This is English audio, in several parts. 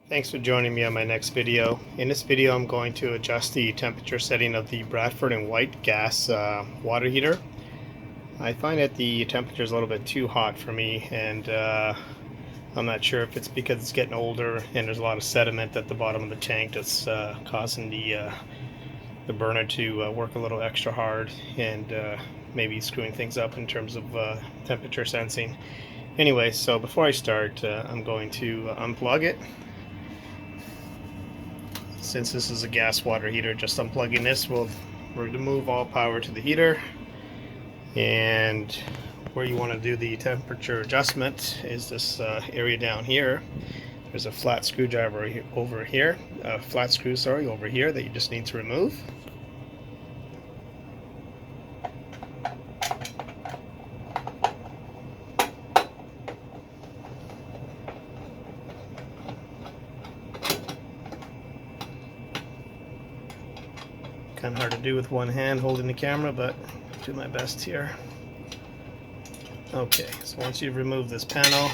Thanks for joining me on my next video. In this video I'm going to adjust the temperature setting of the Bradford and White gas water heater. I find that the temperature is a little bit too hot for me, and I'm not sure if it's because it's getting older and there's a lot of sediment at the bottom of the tank that's causing the burner to work a little extra hard and maybe screwing things up in terms of temperature sensing. Anyway, so before I start, I'm going to unplug it. Since this is a gas water heater, just unplugging this will remove all power to the heater. And where you want to do the temperature adjustment is this area down here. There's a flat screwdriver over here, flat screw, sorry, over here that you just need to remove. Kind of hard to do with one hand holding the camera, but I'll do my best here. Okay, so once you've removed this panel,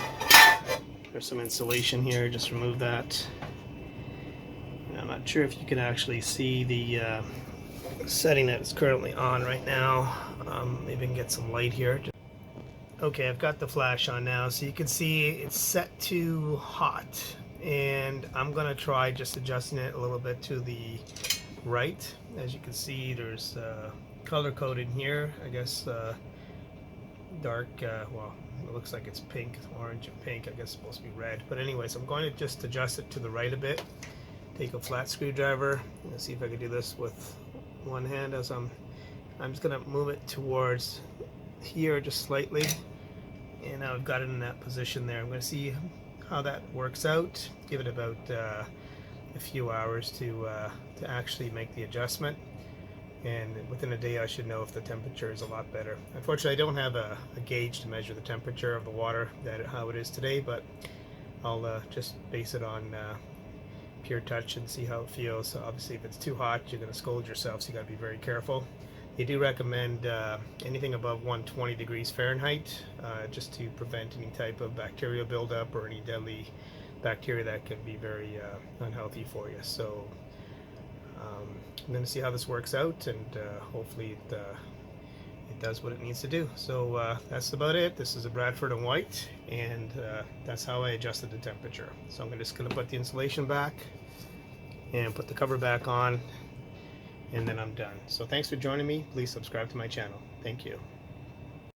there's some insulation here, just remove that. And I'm not sure if you can actually see the setting that it's currently on right now. Maybe I can get some light here. Okay, I've got the flash on now, so you can see it's set to hot. And I'm going to try just adjusting it a little bit to the right. As you can see, there's color coded here, I guess dark, well, it looks like it's pink, orange and pink. I guess it's supposed to be red, but anyways, I'm going to just adjust it to the right a bit. Take a flat screwdriver. Let's see if I can do this with one hand. As I'm just going to move it towards here just slightly, and now I've got it in that position there. I'm going to see how that works out. Give it about a few hours to actually make the adjustment, and within a day I should know if the temperature is a lot better. Unfortunately, I don't have a gauge to measure the temperature of the water how it is today, but I'll just base it on pure touch and see how it feels. So obviously, if it's too hot, you're going to scold yourself, so you got to be very careful. They do recommend anything above 120 degrees Fahrenheit, just to prevent any type of bacterial buildup or any deadly bacteria that can be very unhealthy for you. So I'm going to see how this works out, and hopefully it does what it needs to do. So that's about it. This is a Bradford and White, and that's how I adjusted the temperature. So I'm just going to put the insulation back and put the cover back on, and then I'm done. So thanks for joining me. Please subscribe to my channel. Thank you.